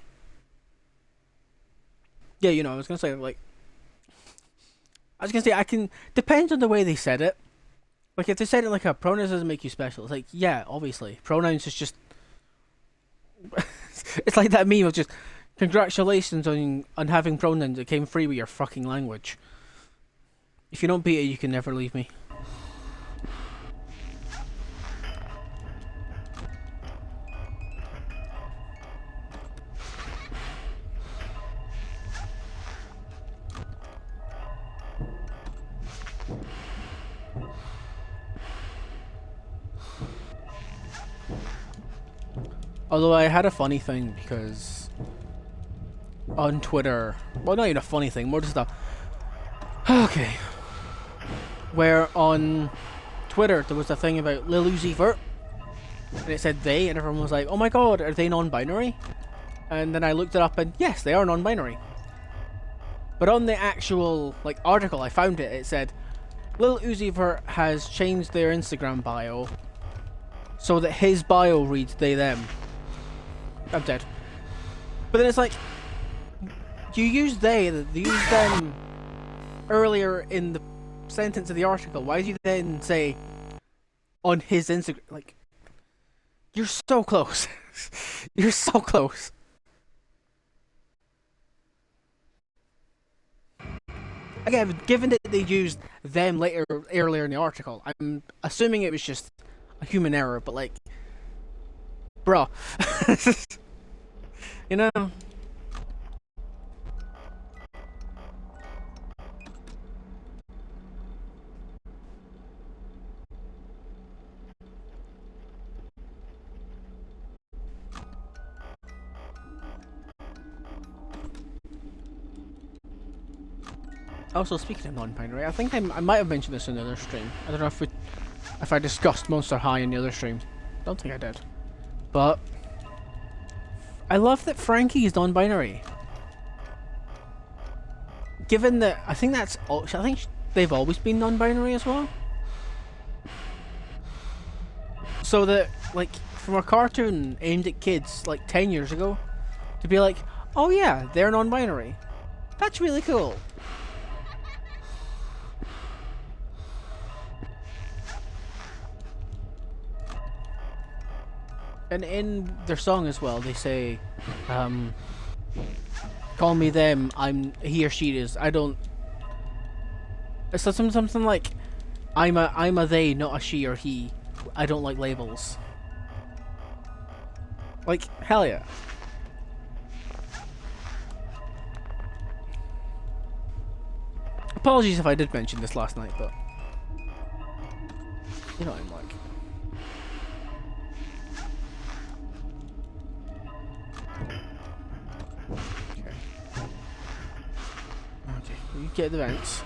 Yeah, you know, I was gonna say, like, I can, depends on the way they said it. Like, if they said it like a pronouns doesn't make you special, it's like, yeah, obviously. Pronouns is just, it's like that meme of just, congratulations on having pronouns that came free with your fucking language. If you don't beat it, you can never leave me. Although I had a funny thing because on Twitter, well, not even a funny thing, more just a okay. Where on Twitter there was a thing about Lil Uzi Vert, and it said they, and everyone was like, "Oh my god, are they non-binary?" And then I looked it up, and yes, they are non-binary. But on the actual like article I found it, it said Lil Uzi Vert has changed their Instagram bio so that his bio reads they them. I'm dead. But then it's like, you used you used them earlier in the sentence of the article. Why did you then say on his Instagram? Like, you're so close. You're so close. Again, given that they used them earlier in the article, I'm assuming it was just a human error, but like, bruh. You know? Also, speaking of non-binary, I think I might have mentioned this in the other stream. I don't know if I discussed Monster High in the other stream. Don't think I did. But I love that Frankie is non-binary. Given that, I think they've always been non-binary as well. So that, like, from a cartoon aimed at kids like 10 years ago, to be like, oh yeah, they're non-binary. That's really cool. And in their song as well, they say, call me them, I'm he or she is. I don't. It's something like, I'm a they, not a she or he. I don't like labels. Like, hell yeah. Apologies if I did mention this last night, but you know what I'm like. Okay, you get the vents.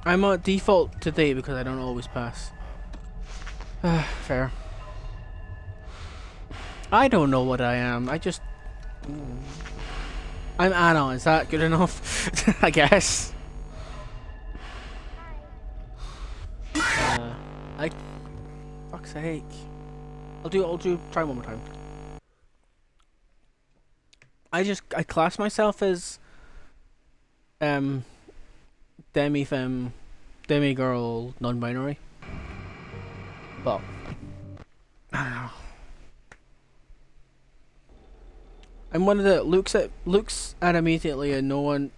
I'm on default today because I don't always pass. Fair. I don't know what I am. I'm Anna. Is that good enough? I guess. Fuck's sake. try one more time. I class myself as demi-femme, demi-girl, non-binary. But I don't know. I'm one of the looks at immediately and no one.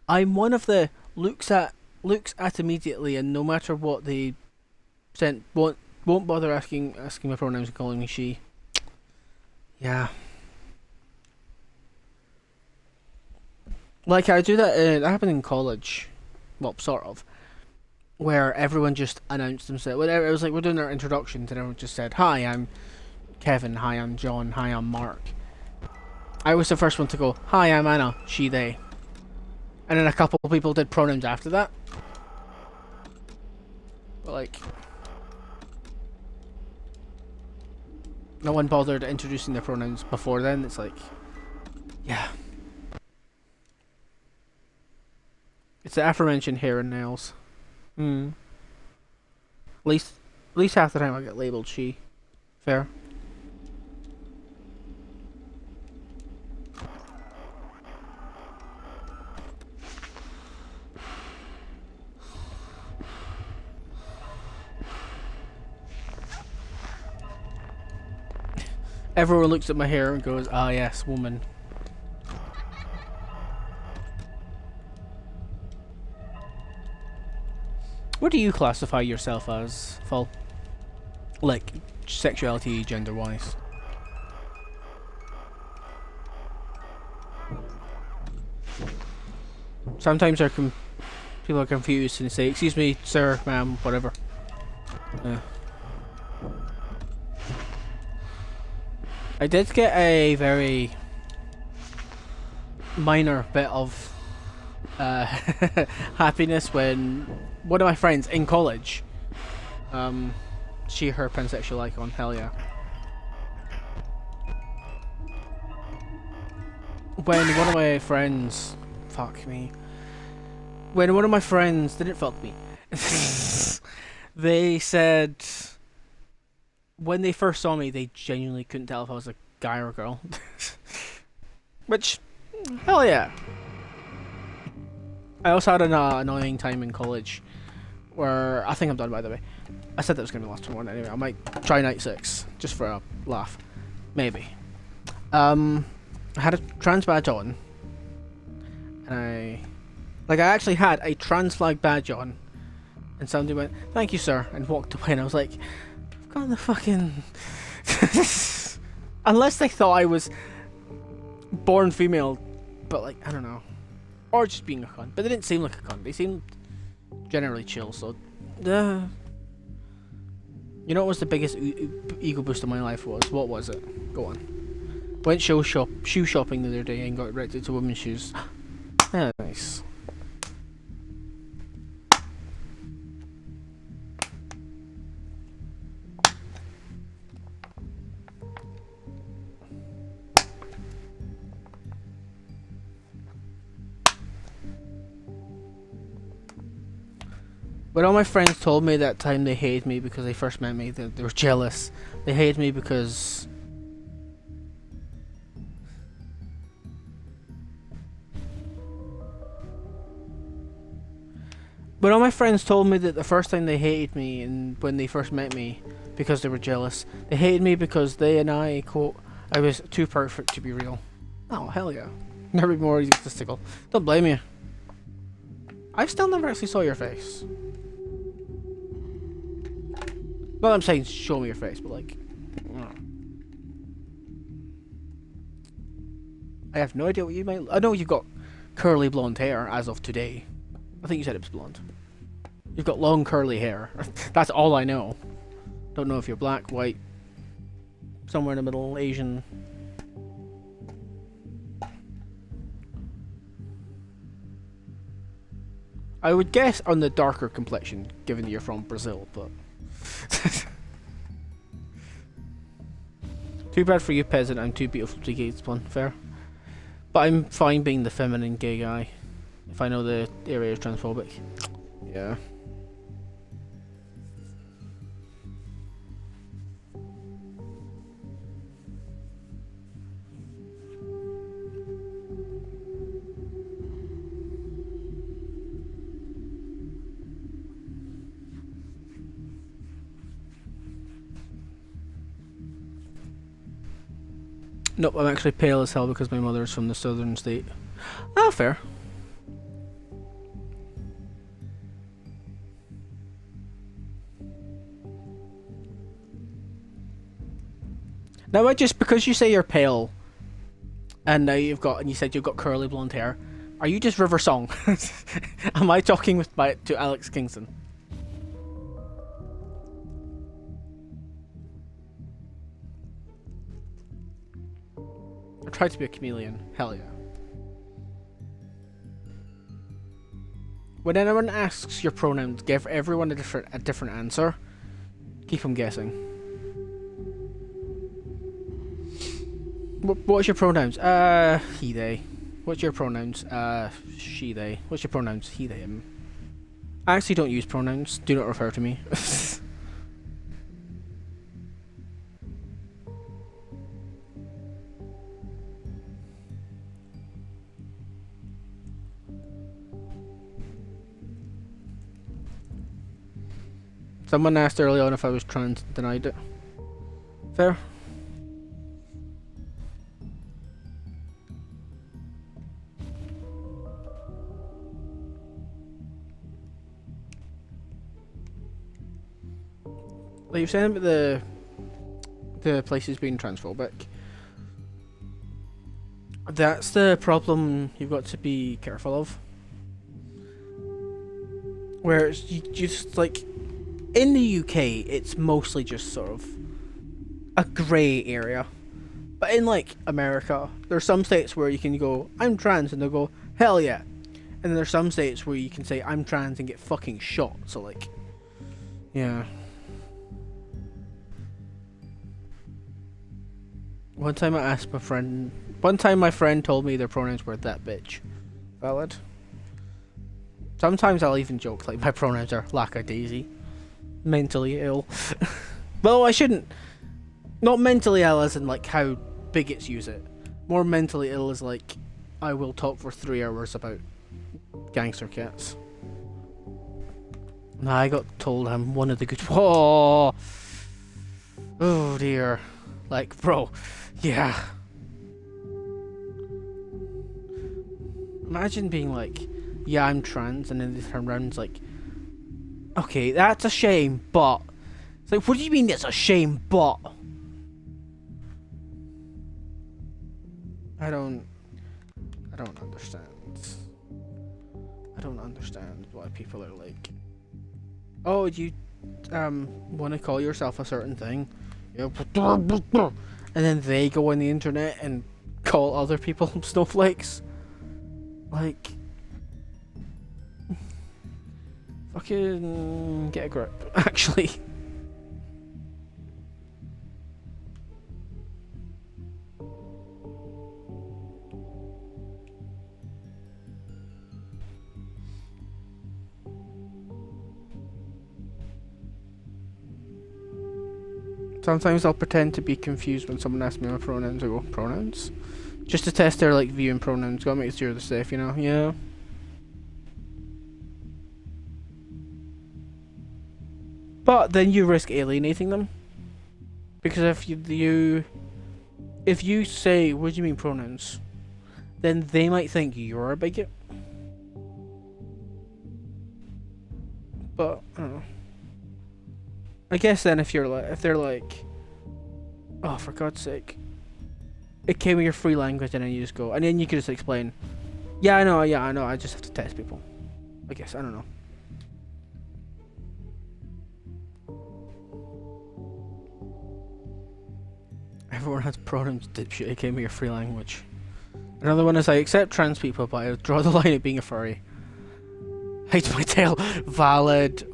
I'm one of the looks at immediately and no matter what they sent won't bother asking my pronouns and calling me she. Yeah. Like I do that. That happened in college. Well, sort of. Where everyone just announced themselves. Whatever, it was like we're doing our introductions and everyone just said, "Hi, I'm Kevin. Hi, I'm John. Hi, I'm Mark." I was the first one to go, "Hi, I'm Anna. She, they." And then a couple of people did pronouns after that. But like, no one bothered introducing their pronouns before then. It's like, yeah. It's the aforementioned hair and nails. At least half the time I get labeled she. Fair. Everyone looks at my hair and goes, "Ah, yes, woman." What do you classify yourself as, Fall? Like, sexuality, gender-wise? Sometimes people are confused and say, "Excuse me, sir, ma'am, whatever." Yeah. I did get a very minor bit of happiness when one of my friends in college, her pansexual icon, hell yeah. When one of my friends, when one of my friends didn't fuck me, they said when they first saw me, they genuinely couldn't tell if I was a guy or a girl. Which, hell yeah. I also had an annoying time in college where, I think I'm done by the way. I said that was going to be the last one anyway. I might try night 6, just for a laugh. Maybe. I had a trans badge on. And I actually had a trans flag badge on. And somebody went, "Thank you, sir," and walked away. And I was like, I've got the fucking... Unless they thought I was born female, but like, I don't know. Or just being a cunt. But they didn't seem like a cunt. They seemed generally chill, so... You know what was the biggest ego boost of my life was? What was it? Go on. Went shoe shopping the other day and got erected to women's shoes. Yeah, nice. But all my friends told me that time they hated me because they first met me. They were jealous. They hated me because... But all my friends told me that the first time they hated me and when they first met me because they were jealous. They hated me because they and I, quote, "I was too perfect to be real." Oh, hell yeah. Never be more egotistical. Don't blame you. I still never actually saw your face. Well, I'm saying show me your face, but like... I have no idea what you might... I know you've got curly blonde hair as of today. I think you said it was blonde. You've got long curly hair. That's all I know. Don't know if you're black, white, somewhere in the middle, Asian... I would guess on the darker complexion, given that you're from Brazil, but... Too bad for you, peasant. I'm too beautiful to be gay spawn. Fair. But I'm fine being the feminine gay guy. If I know the area is transphobic. Yeah. Nope, I'm actually pale as hell because my mother's from the southern state. Ah, fair. Now, just because you say you're pale, and now you said you've got curly blonde hair, are you just River Song? Am I talking to Alex Kingston? I tried to be a chameleon. Hell yeah. When anyone asks your pronouns, give everyone a different answer. Keep them guessing. What's your pronouns? He, they. What's your pronouns? She, they. What's your pronouns? He, they, him. I actually don't use pronouns. Do not refer to me. Someone asked early on if I was trans, denied it. Fair. Like you're saying about the places being transphobic. That's the problem you've got to be careful of. Where it's just like in the UK, it's mostly just sort of a grey area. But in like America, there's some states where you can go, I'm trans, and they'll go, hell yeah. And then there's some states where you can say, I'm trans, and get fucking shot. So like, yeah. One time my friend told me their pronouns were that bitch. Valid. Sometimes I'll even joke, like, my pronouns are lackadaisy. Mentally ill. Well, I shouldn't. Not mentally ill as in, like, how bigots use it. More mentally ill as, like, I will talk for 3 hours about gangster cats. Nah, I got told I'm one of the good... Whoa! Oh, dear. Like, bro... Yeah. Imagine being like, yeah, I'm trans, and then they turn around and it's like, okay, that's a shame, but... It's like, what do you mean it's a shame, but? I don't understand. I don't understand why people are like, oh, you, want to call yourself a certain thing? Yeah. And then they go on the internet and call other people snowflakes. Like, fucking get a grip, actually. Sometimes I'll pretend to be confused when someone asks me my pronouns. I go, pronouns? Just to test their, like, view and pronouns. Gotta make sure they're safe, you know? Yeah. But then you risk alienating them. Because if you say, what do you mean pronouns? Then they might think you're a bigot. But, I don't know. I guess then if they're like, oh, for God's sake, it came with your free language, and then you just go, and then you can just explain, yeah, I know, I just have to test people. I guess, I don't know. Everyone has pronouns, dipshit, it came with your free language. Another one is, I accept trans people, but I draw the line at being a furry. Hates my tail. Valid.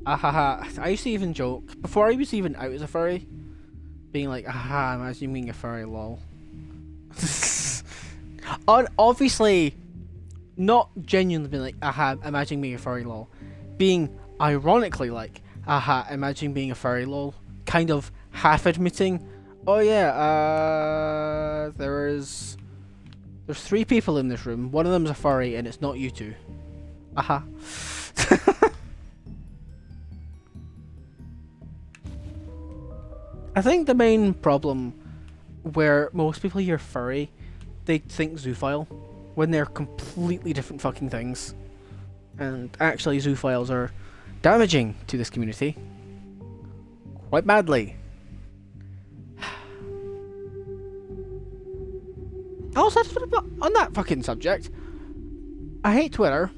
I used to even joke, before I was even out as a furry, being like, imagine being a furry, lol. Obviously, not genuinely being like, imagine being a furry, lol. Being ironically like, imagine being a furry, lol. Kind of half admitting, oh yeah, there's 3 people in this room, one of them's a furry, and it's not you two. I think the main problem where most people hear furry, they think zoophile, when they're completely different fucking things. And actually zoophiles are damaging to this community. Quite badly. Also, on that fucking subject, I hate Twitter.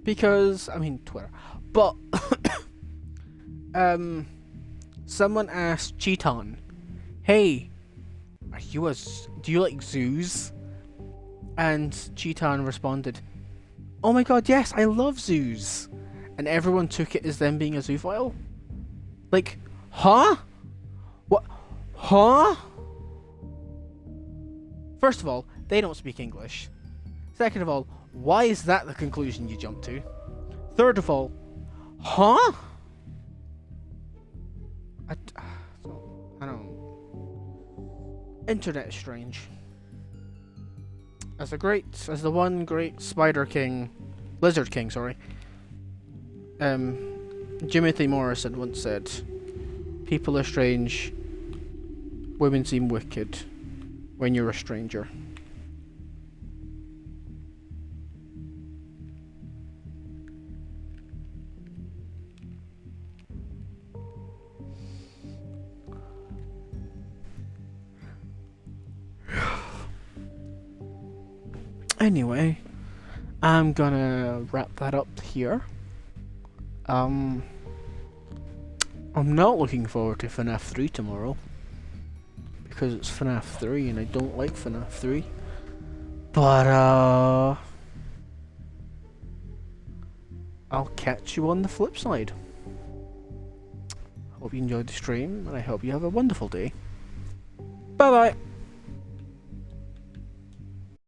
Because, I mean, Twitter. But, someone asked Cheeton, hey, do you like zoos? And Cheeton responded, oh my god, yes, I love zoos. And everyone took it as them being a zoophile. Like, huh? What? Huh? First of all, they don't speak English. Second of all, why is that the conclusion you jump to? Third of all, huh? I don't know. Internet is strange. As the one great Lizard King, sorry. Timothy Morrison once said, people are strange, women seem wicked when you're a stranger. Anyway, I'm gonna wrap that up here. I'm not looking forward to FNAF 3 tomorrow, because it's FNAF 3 and I don't like FNAF 3. But, I'll catch you on the flip side. Hope you enjoyed the stream, and I hope you have a wonderful day. Bye bye!